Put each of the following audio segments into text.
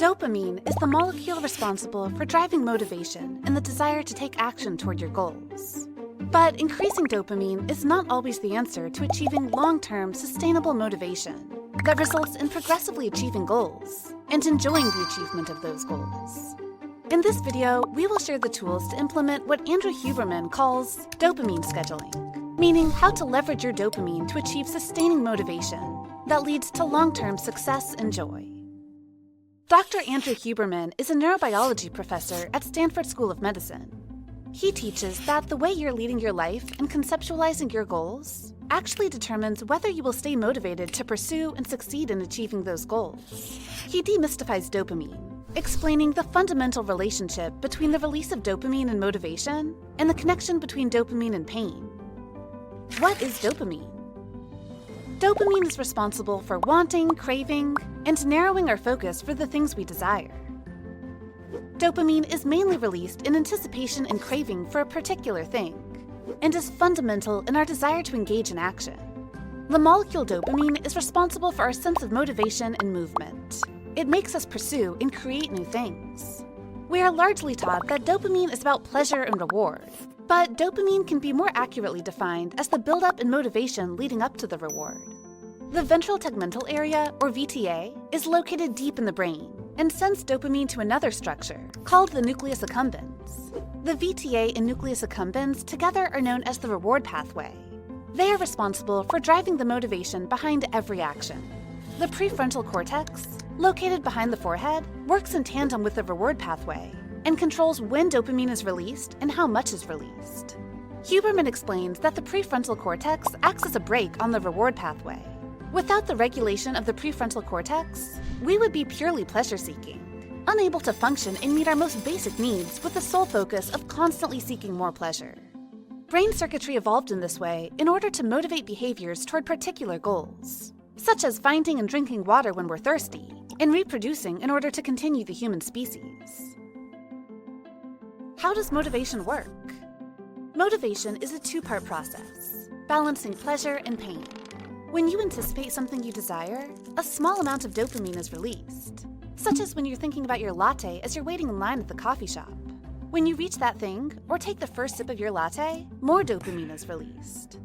Dopamine is the molecule responsible for driving motivation and the desire to take action toward your goals. But increasing dopamine is not always the answer to achieving long-term, sustainable motivation that results in progressively achieving goals and enjoying the achievement of those goals. In this video, we will share the tools to implement what Andrew Huberman calls dopamine scheduling, meaning how to leverage your dopamine to achieve sustaining motivation that leads to long-term success and joy. Dr. Andrew Huberman is a neurobiology professor at Stanford School of Medicine. He teaches that the way you're leading your life and conceptualizing your goals actually determines whether you will stay motivated to pursue and succeed in achieving those goals. He demystifies dopamine, explaining the fundamental relationship between the release of dopamine and motivation and the connection between dopamine and pain. What is dopamine? Dopamine is responsible for wanting, craving, and narrowing our focus for the things we desire. Dopamine is mainly released in anticipation and craving for a particular thing, and is fundamental in our desire to engage in action. The molecule dopamine is responsible for our sense of motivation and movement. It makes us pursue and create new things. We are largely taught that dopamine is about pleasure and reward, but dopamine can be more accurately defined as the buildup and motivation leading up to the reward. The ventral tegmental area, or VTA, is located deep in the brain and sends dopamine to another structure called the nucleus accumbens. The VTA and nucleus accumbens together are known as the reward pathway. They are responsible for driving the motivation behind every action. The prefrontal cortex, located behind the forehead, works in tandem with the reward pathway and controls when dopamine is released and how much is released. Huberman explains that the prefrontal cortex acts as a brake on the reward pathway. Without the regulation of the prefrontal cortex, we would be purely pleasure-seeking, unable to function and meet our most basic needs with the sole focus of constantly seeking more pleasure. Brain circuitry evolved in this way in order to motivate behaviors toward particular goals, such as finding and drinking water when we're thirsty, and reproducing in order to continue the human species. How does motivation work? Motivation is a two-part process, balancing pleasure and pain. When you anticipate something you desire, a small amount of dopamine is released, such as when you're thinking about your latte as you're waiting in line at the coffee shop. When you reach that thing, or take the first sip of your latte, more dopamine is released.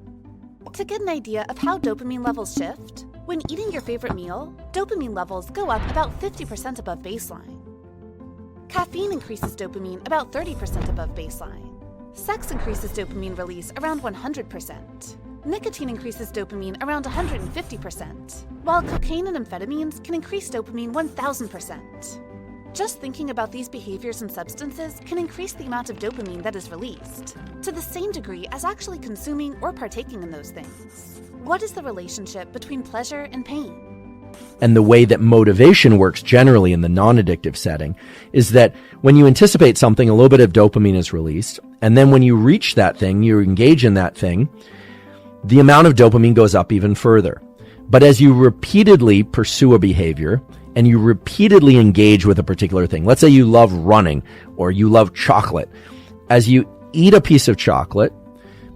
To get an idea of how dopamine levels shift, when eating your favorite meal, dopamine levels go up about 50% above baseline. Caffeine increases dopamine about 30% above baseline. Sex increases dopamine release around 100%. Nicotine increases dopamine around 150%, while cocaine and amphetamines can increase dopamine 1000%. Just thinking about these behaviors and substances can increase the amount of dopamine that is released, to the same degree as actually consuming or partaking in those things. What is the relationship between pleasure and pain? And the way that motivation works generally in the non-addictive setting is that when you anticipate something, a little bit of dopamine is released. And then when you reach that thing, you engage in that thing, the amount of dopamine goes up even further. But as you repeatedly pursue a behavior and you repeatedly engage with a particular thing, let's say you love running or you love chocolate. As you eat a piece of chocolate,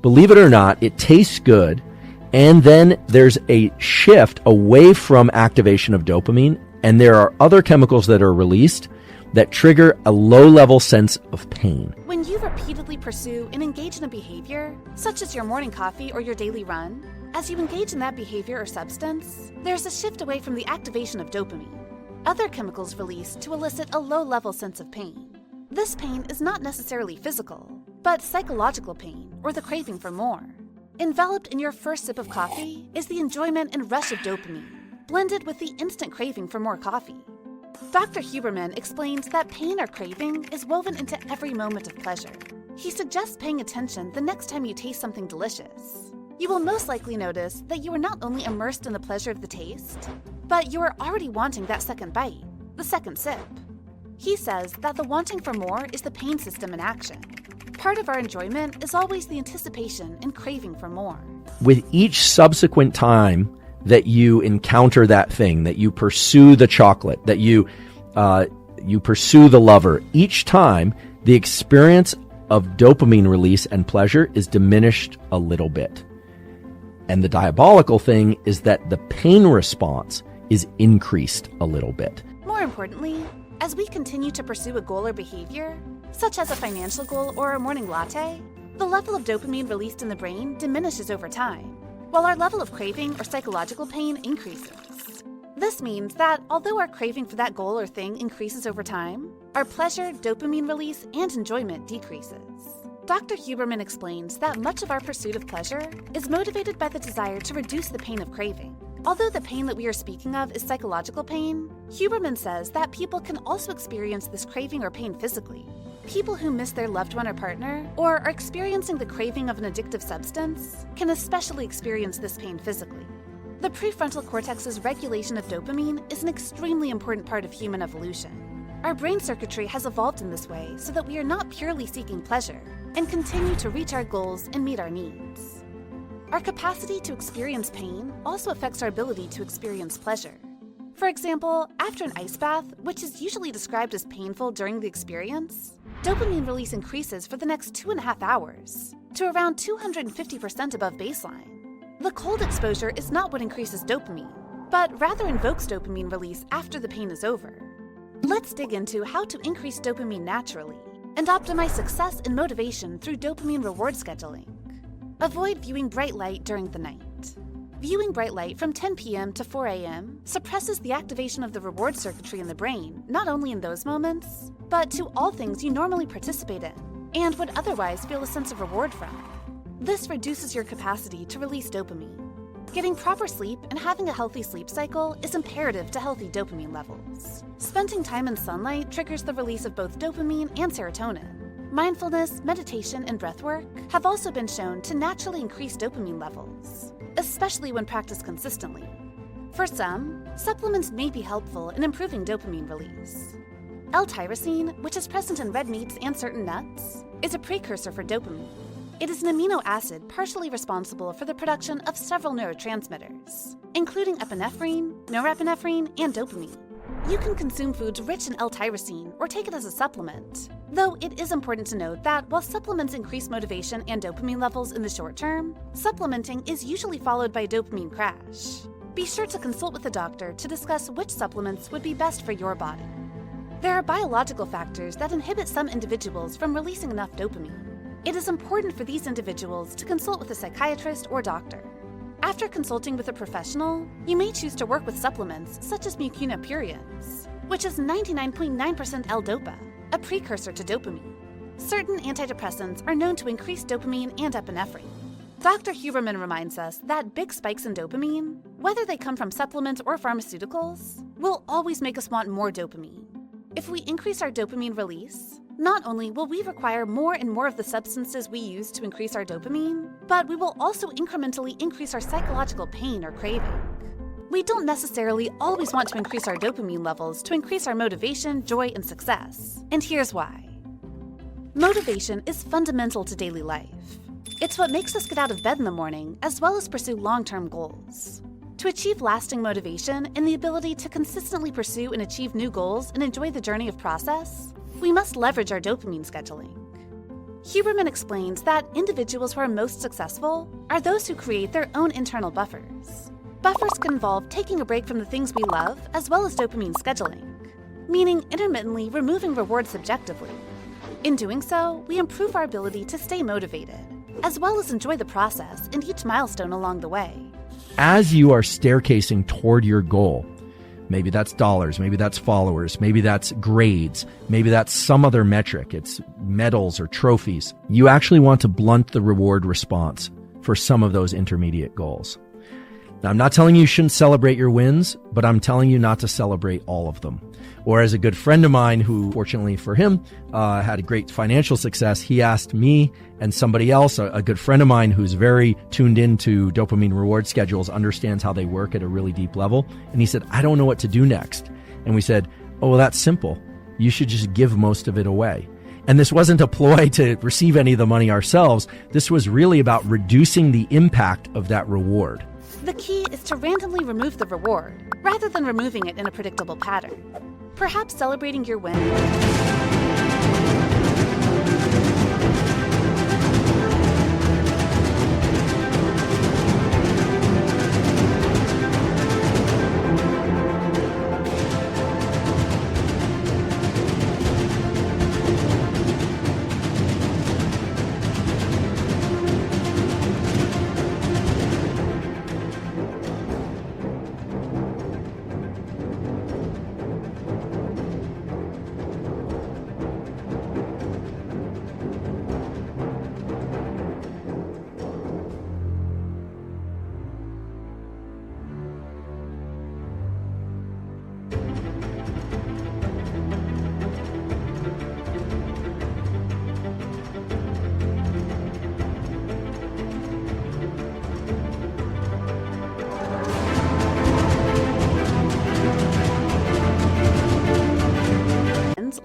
believe it or not, it tastes good. And then there's a shift away from activation of dopamine, and there are other chemicals that are released that trigger a low-level sense of pain. When you repeatedly pursue and engage in a behavior, such as your morning coffee or your daily run, as you engage in that behavior or substance, there's a shift away from the activation of dopamine. Other chemicals released to elicit a low-level sense of pain. This pain is not necessarily physical, but psychological pain or the craving for more. Enveloped in your first sip of coffee is the enjoyment and rush of dopamine, blended with the instant craving for more coffee. Dr. Huberman explains that pain or craving is woven into every moment of pleasure. He suggests paying attention the next time you taste something delicious. You will most likely notice that you are not only immersed in the pleasure of the taste, but you are already wanting that second bite, the second sip. He says that the wanting for more is the pain system in action. Part of our enjoyment is always the anticipation and craving for more. With each subsequent time that you encounter that thing, that you pursue the chocolate, that you pursue the lover, each time the experience of dopamine release and pleasure is diminished a little bit. And the diabolical thing is that the pain response is increased a little bit. More importantly, as we continue to pursue a goal or behavior, such as a financial goal or a morning latte, the level of dopamine released in the brain diminishes over time, while our level of craving or psychological pain increases. This means that although our craving for that goal or thing increases over time, our pleasure, dopamine release, and enjoyment decreases. Dr. Huberman explains that much of our pursuit of pleasure is motivated by the desire to reduce the pain of craving. Although the pain that we are speaking of is psychological pain, Huberman says that people can also experience this craving or pain physically. People who miss their loved one or partner, or are experiencing the craving of an addictive substance, can especially experience this pain physically. The prefrontal cortex's regulation of dopamine is an extremely important part of human evolution. Our brain circuitry has evolved in this way so that we are not purely seeking pleasure and continue to reach our goals and meet our needs. Our capacity to experience pain also affects our ability to experience pleasure. For example, after an ice bath, which is usually described as painful during the experience, dopamine release increases for the next 2.5 hours to around 250% above baseline. The cold exposure is not what increases dopamine, but rather invokes dopamine release after the pain is over. Let's dig into how to increase dopamine naturally and optimize success and motivation through dopamine reward scheduling. Avoid viewing bright light during the night. Viewing bright light from 10 p.m. to 4 a.m. suppresses the activation of the reward circuitry in the brain, not only in those moments, but to all things you normally participate in and would otherwise feel a sense of reward from. This reduces your capacity to release dopamine. Getting proper sleep and having a healthy sleep cycle is imperative to healthy dopamine levels. Spending time in sunlight triggers the release of both dopamine and serotonin. Mindfulness, meditation, and breathwork have also been shown to naturally increase dopamine levels, especially when practiced consistently. For some, supplements may be helpful in improving dopamine release. L-tyrosine, which is present in red meats and certain nuts, is a precursor for dopamine. It is an amino acid partially responsible for the production of several neurotransmitters, including epinephrine, norepinephrine, and dopamine. You can consume foods rich in L-tyrosine or take it as a supplement, though it is important to note that while supplements increase motivation and dopamine levels in the short term, supplementing is usually followed by a dopamine crash. Be sure to consult with a doctor to discuss which supplements would be best for your body. There are biological factors that inhibit some individuals from releasing enough dopamine. It is important for these individuals to consult with a psychiatrist or doctor. After consulting with a professional, you may choose to work with supplements such as mucuna pruriens, which is 99.9% L-dopa, a precursor to dopamine. Certain antidepressants are known to increase dopamine and epinephrine. Dr. Huberman reminds us that big spikes in dopamine, whether they come from supplements or pharmaceuticals, will always make us want more dopamine. If we increase our dopamine release, not only will we require more and more of the substances we use to increase our dopamine, but we will also incrementally increase our psychological pain or craving. We don't necessarily always want to increase our dopamine levels to increase our motivation, joy, and success. And here's why. Motivation is fundamental to daily life. It's what makes us get out of bed in the morning, as well as pursue long-term goals. To achieve lasting motivation and the ability to consistently pursue and achieve new goals and enjoy the journey of process, we must leverage our dopamine scheduling. Huberman explains that individuals who are most successful are those who create their own internal buffers. Buffers can involve taking a break from the things we love, as well as dopamine scheduling, meaning intermittently removing rewards subjectively. In doing so, we improve our ability to stay motivated, as well as enjoy the process and each milestone along the way. As you are staircasing toward your goal, maybe that's dollars, maybe that's followers, maybe that's grades, maybe that's some other metric, it's medals or trophies. You actually want to blunt the reward response for some of those intermediate goals. Now, I'm not telling you shouldn't celebrate your wins, but I'm telling you not to celebrate all of them. Or as a good friend of mine who, fortunately for him, had a great financial success, he asked me and somebody else, a good friend of mine who's very tuned into dopamine reward schedules, understands how they work at a really deep level. And he said, I don't know what to do next. And we said, oh, well, that's simple. You should just give most of it away. And this wasn't a ploy to receive any of the money ourselves. This was really about reducing the impact of that reward. The key is to randomly remove the reward, rather than removing it in a predictable pattern. Perhaps celebrating your win.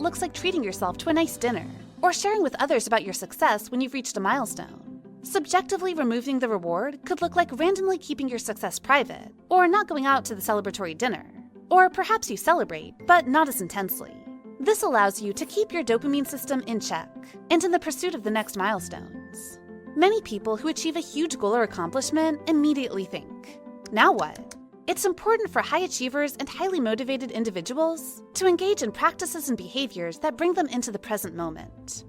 looks like treating yourself to a nice dinner, or sharing with others about your success when you've reached a milestone. Subjectively removing the reward could look like randomly keeping your success private, or not going out to the celebratory dinner. Or perhaps you celebrate, but not as intensely. This allows you to keep your dopamine system in check and in the pursuit of the next milestones. Many people who achieve a huge goal or accomplishment immediately think, now what? It's important for high achievers and highly motivated individuals to engage in practices and behaviors that bring them into the present moment.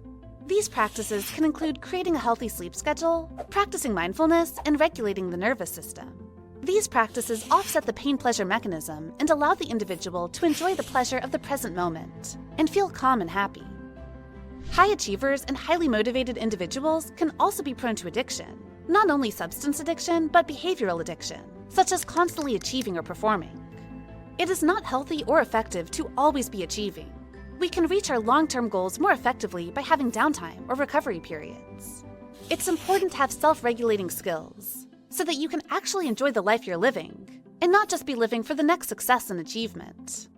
These practices can include creating a healthy sleep schedule, practicing mindfulness, and regulating the nervous system. These practices offset the pain-pleasure mechanism and allow the individual to enjoy the pleasure of the present moment and feel calm and happy. High achievers and highly motivated individuals can also be prone to addiction, not only substance addiction, but behavioral addiction, such as constantly achieving or performing. It is not healthy or effective to always be achieving. We can reach our long-term goals more effectively by having downtime or recovery periods. It's important to have self-regulating skills so that you can actually enjoy the life you're living and not just be living for the next success and achievement.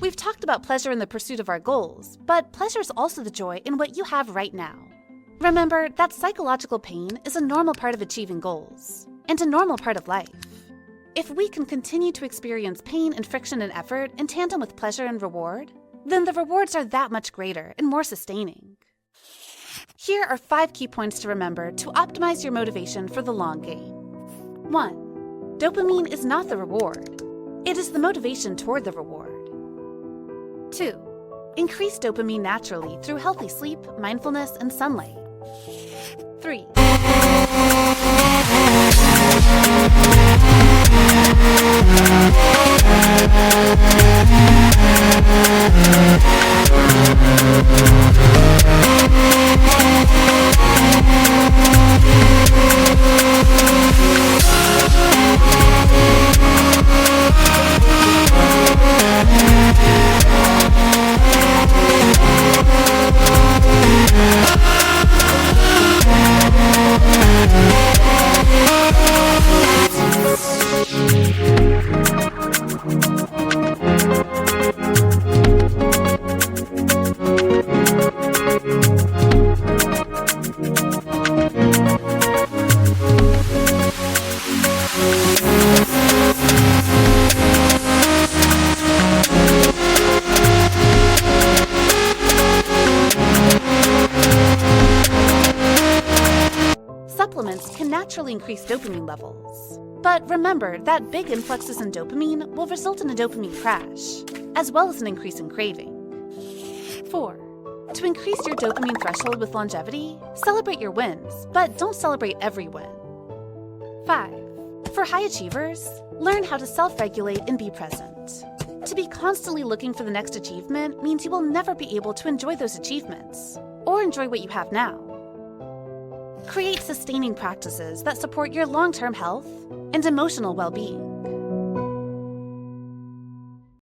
We've talked about pleasure in the pursuit of our goals, but pleasure is also the joy in what you have right now. Remember that psychological pain is a normal part of achieving goals and a normal part of life. If we can continue to experience pain and friction and effort in tandem with pleasure and reward, then the rewards are that much greater and more sustaining. Here are 5 key points to remember to optimize your motivation for the long game. 1. Dopamine is not the reward. It is the motivation toward the reward. 2. Increase dopamine naturally through healthy sleep, mindfulness, and sunlight. 3. Supplements can naturally increase dopamine levels. But remember that big influxes in dopamine will result in a dopamine crash, as well as an increase in craving. 4. To increase your dopamine threshold with longevity, celebrate your wins, but don't celebrate every win. 5. For high achievers, learn how to self-regulate and be present. To be constantly looking for the next achievement means you will never be able to enjoy those achievements, or enjoy what you have now. Create sustaining practices that support your long-term health and emotional well-being.